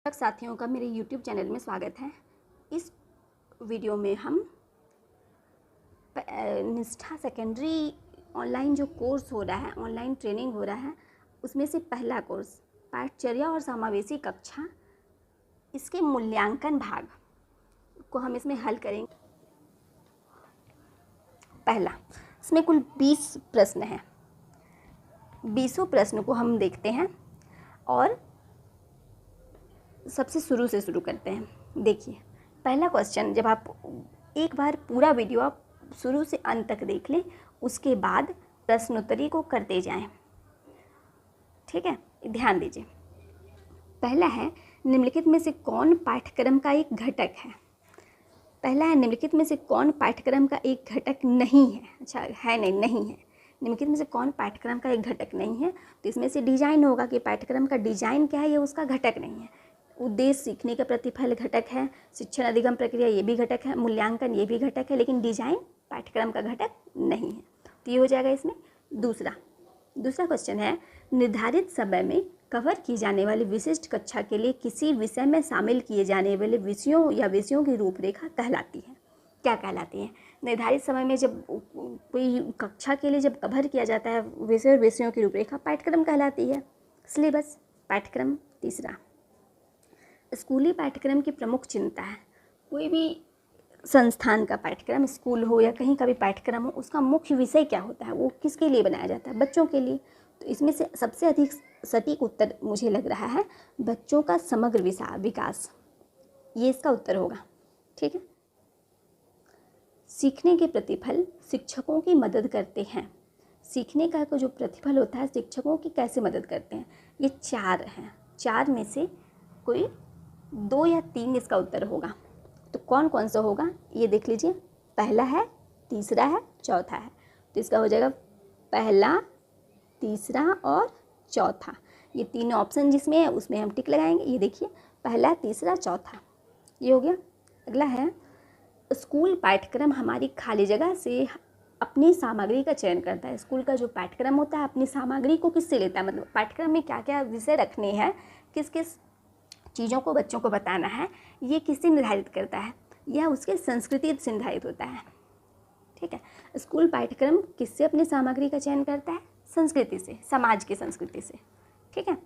साथियों का मेरे YouTube चैनल में स्वागत है। इस वीडियो में हम निष्ठा सेकेंडरी ऑनलाइन जो कोर्स हो रहा है, ऑनलाइन ट्रेनिंग हो रहा है, उसमें से पहला कोर्स पाठचर्या और समावेशी कक्षा, इसके मूल्यांकन भाग को हम इसमें हल करेंगे। पहला, इसमें कुल 20 प्रश्न हैं। 20 प्रश्न को हम देखते हैं और सबसे शुरू से शुरू करते हैं। देखिए, पहला क्वेश्चन, जब आप एक बार पूरा वीडियो आप शुरू से अंत तक देख लें, उसके बाद प्रश्नोत्तरी को करते जाएं। ठीक है, ध्यान दीजिए। पहला है, निम्नलिखित में से कौन पाठ्यक्रम का एक घटक है। पहला है, निम्नलिखित में से कौन पाठ्यक्रम का एक घटक नहीं है। अच्छा है, नहीं है। निम्नलिखित में से कौन पाठ्यक्रम का एक घटक नहीं है, तो इसमें से डिजाइन होगा कि पाठ्यक्रम का डिजाइन क्या है, ये उसका घटक नहीं है। उद्देश्य सीखने का प्रतिफल घटक है, शिक्षण अधिगम प्रक्रिया ये भी घटक है, मूल्यांकन ये भी घटक है, लेकिन डिजाइन पाठ्यक्रम का घटक नहीं है। तो ये हो जाएगा इसमें दूसरा क्वेश्चन है, निर्धारित समय में कवर की जाने वाली विशिष्ट कक्षा के लिए किसी विषय में शामिल किए जाने वाले विषयों या विषयों की रूपरेखा कहलाती है। क्या कहलाती है? निर्धारित समय में जब कोई कक्षा के लिए जब कवर किया जाता है विषय और विषयों की रूपरेखा, पाठ्यक्रम कहलाती है। सिलेबस, पाठ्यक्रम। तीसरा, स्कूली पाठ्यक्रम की प्रमुख चिंता है। कोई भी संस्थान का पाठ्यक्रम, स्कूल हो या कहीं का भी पाठ्यक्रम हो, उसका मुख्य विषय क्या होता है, वो किसके लिए बनाया जाता है? बच्चों के लिए। तो इसमें से सबसे अधिक सटीक उत्तर मुझे लग रहा है बच्चों का समग्र विकास, ये इसका उत्तर होगा। ठीक है। सीखने के प्रतिफल शिक्षकों की मदद करते हैं। सीखने का जो प्रतिफल होता है, शिक्षकों की कैसे मदद करते हैं? ये 4 हैं। 4 में से कोई 2 या 3 इसका उत्तर होगा। तो कौन कौन सा होगा ये देख लीजिए। पहला है, तीसरा है, चौथा है। तो इसका हो जाएगा पहला, तीसरा और चौथा। ये तीनों ऑप्शन जिसमें है उसमें हम टिक लगाएंगे। ये देखिए, पहला, तीसरा, चौथा, ये हो गया। अगला है, स्कूल पाठ्यक्रम हमारी खाली जगह से अपनी सामग्री का चयन करता है। स्कूल का जो पाठ्यक्रम होता है अपनी सामग्री को किससे लेता है, मतलब पाठ्यक्रम में क्या क्या विषय रखने हैं, किस किस चीज़ों को बच्चों को बताना है, ये किससे निर्धारित करता है? यह उसके संस्कृति से निर्धारित होता है। ठीक है। स्कूल पाठ्यक्रम किससे अपनी सामग्री का चयन करता है? संस्कृति से, समाज की संस्कृति से। ठीक है।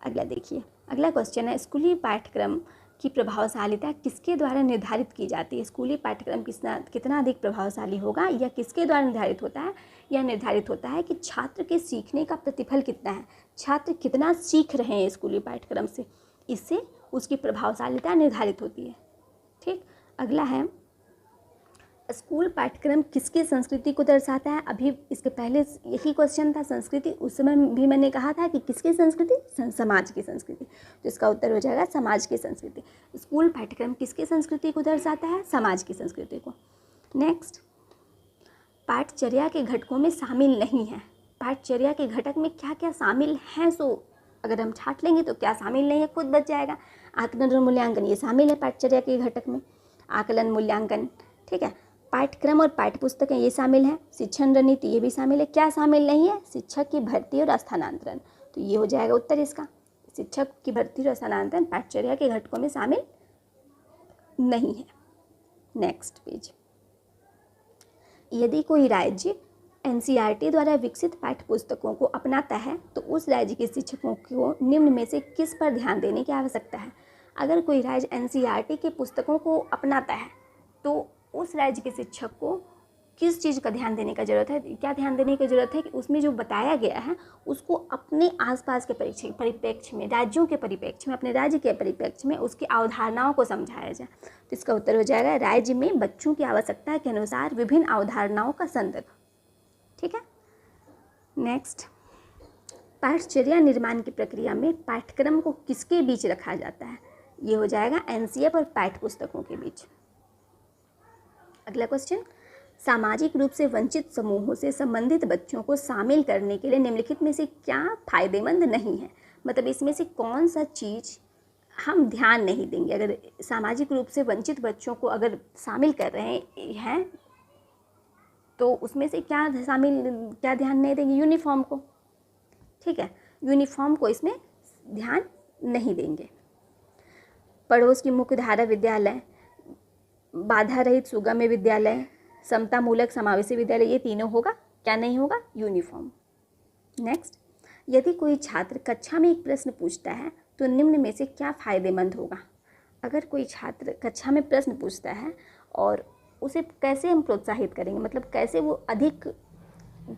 अगला देखिए, अगला क्वेश्चन है, स्कूली पाठ्यक्रम की प्रभावशालीता किसके द्वारा निर्धारित की जाती है? स्कूली पाठ्यक्रम कितना अधिक प्रभावशाली होगा, या किसके द्वारा निर्धारित होता है? यह निर्धारित होता है कि छात्र के सीखने का प्रतिफल कितना है, छात्र कितना सीख रहे हैं स्कूली पाठ्यक्रम से, इससे उसकी प्रभावशालीता निर्धारित होती है। ठीक। अगला है, स्कूल पाठ्यक्रम किसकी संस्कृति को दर्शाता है? अभी इसके पहले यही क्वेश्चन था संस्कृति, उस समय भी मैंने कहा था कि किसकी संस्कृति? समाज की संस्कृति। तो इसका उत्तर हो जाएगा समाज की संस्कृति। स्कूल पाठ्यक्रम किसकी संस्कृति को दर्शाता है? समाज की संस्कृति को। नेक्स्ट, पाठचर्या के घटकों में शामिल नहीं है। पाठचर्या के घटक में क्या क्या शामिल हैं, सो अगर हम छाट लेंगे तो क्या शामिल नहीं है, खुद बच जाएगा। आकलन और मूल्यांकन ये शामिल है पाठचर्या के घटक में, आकलन, मूल्यांकन। ठीक है। पाठ्यक्रम और पाठ्यपुस्तकें ये शामिल हैं। शिक्षण रणनीति ये भी शामिल है। क्या शामिल नहीं है? शिक्षक की भर्ती और स्थानांतरण। तो ये हो जाएगा उत्तर इसका, शिक्षक की भर्ती और स्थानांतरण पाठचर्या के घटकों में शामिल नहीं है। नेक्स्ट पेज, यदि कोई राज्य NCERT द्वारा विकसित पाठ्यपुस्तकों को अपनाता है तो उस राज्य के शिक्षकों को निम्न में से किस पर ध्यान देने की आवश्यकता है? अगर कोई राज्य NCERT के पुस्तकों को अपनाता है तो उस राज्य के शिक्षक को किस चीज़ का ध्यान देने का ज़रूरत है? क्या ध्यान देने की ज़रूरत है कि उसमें जो बताया गया है उसको अपने आसपास के परिप्रेक्ष्य में, राज्यों के परिप्रेक्ष्य में, अपने राज्य के परिप्रेक्ष्य में उसकी अवधारणाओं को समझाया जाए। तो इसका उत्तर हो जाएगा, राज्य में बच्चों की आवश्यकता के अनुसार विभिन्न अवधारणाओं का संदर्भ। ठीक है। नेक्स्ट, पाठचर्या निर्माण की प्रक्रिया में पाठ्यक्रम को किसके बीच रखा जाता है? ये हो जाएगा NCF और पाठ्यपुस्तकों के बीच। अगला क्वेश्चन, सामाजिक रूप से वंचित समूहों से संबंधित बच्चों को शामिल करने के लिए निम्नलिखित में से क्या फायदेमंद नहीं है? मतलब इसमें से कौन सा चीज़ हम ध्यान नहीं देंगे? अगर सामाजिक रूप से वंचित बच्चों को अगर शामिल कर रहे हैं तो उसमें से क्या ध्यान नहीं देंगे? यूनिफॉर्म को। ठीक है, यूनिफॉर्म को इसमें ध्यान नहीं देंगे। पड़ोस की मुख्य धारा विद्यालय, बाधा रहित सुगम्य विद्यालय, समतामूलक समावेशी विद्यालय, ये तीनों होगा। क्या नहीं होगा? यूनिफॉर्म। नेक्स्ट, यदि कोई छात्र कक्षा में एक प्रश्न पूछता है तो निम्न में से क्या फ़ायदेमंद होगा? अगर कोई छात्र कक्षा में प्रश्न पूछता है और उसे कैसे हम प्रोत्साहित करेंगे, मतलब कैसे वो अधिक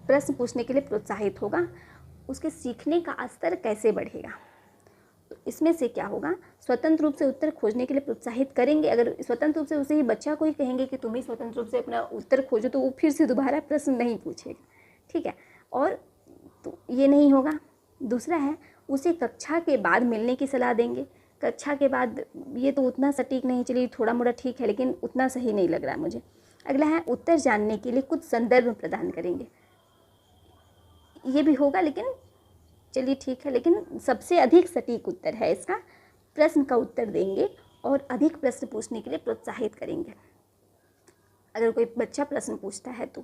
प्रश्न पूछने के लिए प्रोत्साहित होगा, उसके सीखने का स्तर कैसे बढ़ेगा? तो इसमें से क्या होगा? स्वतंत्र रूप से उत्तर खोजने के लिए प्रोत्साहित करेंगे। अगर स्वतंत्र रूप से उसे ही बच्चा को ही कहेंगे कि तुम ही स्वतंत्र रूप से अपना उत्तर खोजो, तो वो फिर से दोबारा प्रश्न नहीं पूछेगा, ठीक है। और तो ये नहीं होगा। दूसरा है, उसे कक्षा के बाद मिलने की सलाह देंगे। कक्षा के बाद, ये तो उतना सटीक नहीं, चलिए थोड़ा मोड़ा ठीक है, लेकिन उतना सही नहीं लग रहा है मुझे। अगला है, उत्तर जानने के लिए कुछ संदर्भ प्रदान करेंगे। ये भी होगा, लेकिन चलिए ठीक है, लेकिन सबसे अधिक सटीक उत्तर है इसका, प्रश्न का उत्तर देंगे और अधिक प्रश्न पूछने के लिए प्रोत्साहित करेंगे अगर कोई बच्चा प्रश्न पूछता है तो।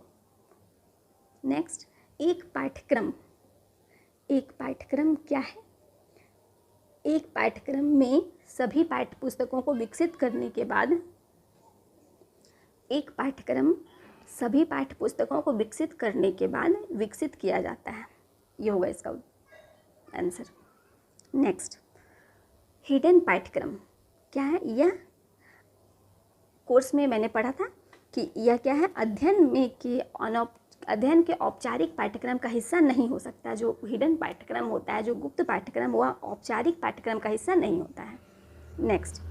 नेक्स्ट, एक पाठ्यक्रम क्या है? एक पाठ्यक्रम में सभी पाठ्य पुस्तकों को विकसित करने के बाद, एक पाठ्यक्रम सभी पाठ्य पुस्तकों को विकसित करने के बाद विकसित किया जाता है। ये होगा इसका आंसर। नेक्स्ट, हिडन पाठ्यक्रम क्या है? यह कोर्स में मैंने पढ़ा था कि यह क्या है, अध्ययन के औपचारिक पाठ्यक्रम का हिस्सा नहीं हो सकता। जो हिडन पाठ्यक्रम होता है, जो गुप्त पाठ्यक्रम, वह औपचारिक पाठ्यक्रम का हिस्सा नहीं होता है। नेक्स्ट,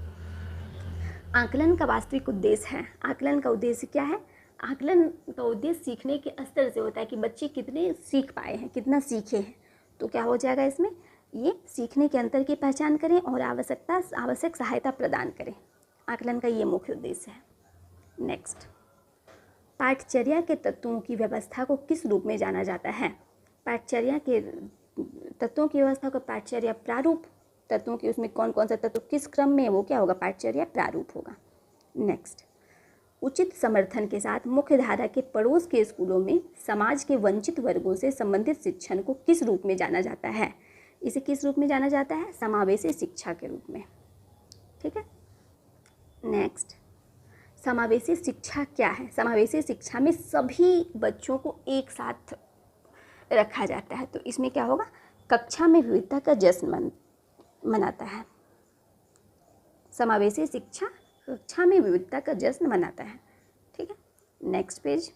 आकलन का वास्तविक उद्देश्य है। आकलन का उद्देश्य क्या है? आकलन का उद्देश्य सीखने के स्तर से होता है कि बच्चे कितने सीख पाए हैं, कितना सीखे हैं। तो क्या हो जाएगा इसमें? ये सीखने के अंतर की पहचान करें और आवश्यक सहायता प्रदान करें। आकलन का ये मुख्य उद्देश्य है। नेक्स्ट, पाठचर्या के तत्वों की व्यवस्था को किस रूप में जाना जाता है? पाठचर्या के तत्वों की व्यवस्था को पाठचर्या प्रारूप, तत्वों की उसमें कौन कौन सा तत्व किस क्रम में, वो क्या होगा? पाठचर्या प्रारूप होगा। नेक्स्ट, उचित समर्थन के साथ मुख्य धारा के पड़ोस के स्कूलों में समाज के वंचित वर्गों से संबंधित शिक्षण को किस रूप में जाना जाता है? इसे किस रूप में जाना जाता है? समावेशी शिक्षा के रूप में, ठीक है। नेक्स्ट, समावेशी शिक्षा क्या है? समावेशी शिक्षा में सभी बच्चों को एक साथ रखा जाता है। तो इसमें क्या होगा? कक्षा में विविधता का जश्न मनाता है। समावेशी शिक्षा कक्षा में विविधता का जश्न मनाता है, ठीक है। नेक्स्ट पेज,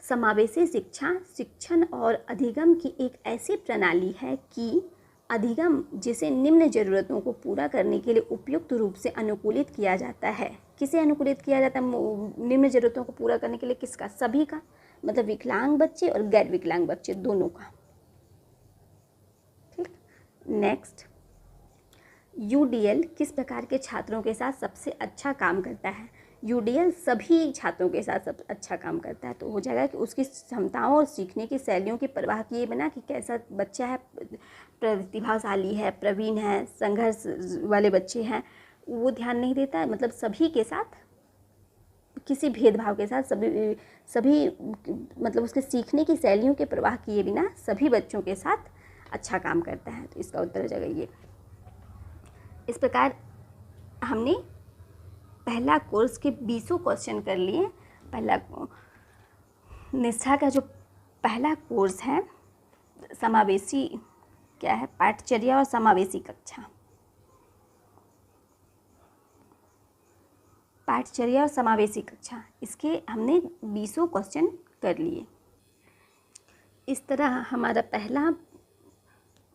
समावेशी शिक्षा शिक्षण और अधिगम की एक ऐसी प्रणाली है कि अधिगम जिसे निम्न जरूरतों को पूरा करने के लिए उपयुक्त रूप से अनुकूलित किया जाता है। किसे अनुकूलित किया जाता है? निम्न जरूरतों को पूरा करने के लिए किसका? सभी का, मतलब विकलांग बच्चे और गैर विकलांग बच्चे दोनों का, ठीक। नेक्स्ट, यूडीएल किस प्रकार के छात्रों के साथ सबसे अच्छा काम करता है? यूडीएल सभी छात्रों के साथ सब अच्छा काम करता है। तो हो जाएगा कि उसकी क्षमताओं और सीखने की शैलियों की परवाह किए बिना कि कैसा बच्चा है, प्रतिभाशाली है, प्रवीण है, संघर्ष वाले बच्चे हैं, वो ध्यान नहीं देता है। मतलब सभी के साथ, किसी भेदभाव के साथ सभी मतलब उसके सीखने की शैलियों की परवाह किए बिना सभी बच्चों के साथ अच्छा काम करता है। तो इसका उत्तर हो जाएगा ये। इस प्रकार हमने पहला कोर्स के 20 क्वेश्चन कर लिए। पहला निष्ठा का जो पहला कोर्स है, समावेशी क्या है? पाठचर्या और समावेशी कक्षा। पाठचर्या और समावेशी कक्षा, इसके हमने 20 क्वेश्चन कर लिए। इस तरह हमारा पहला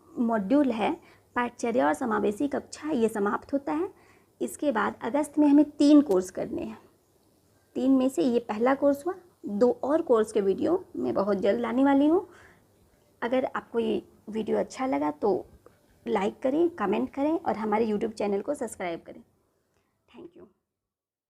मॉड्यूल है पाठचर्या और समावेशी कक्षा, ये समाप्त होता है। इसके बाद अगस्त में हमें 3 कोर्स करने हैं। 3 में से ये पहला कोर्स हुआ। 2 और कोर्स के वीडियो मैं बहुत जल्द लाने वाली हूँ। अगर आपको ये वीडियो अच्छा लगा तो लाइक करें, कमेंट करें और हमारे यूट्यूब चैनल को सब्सक्राइब करें। Thank you.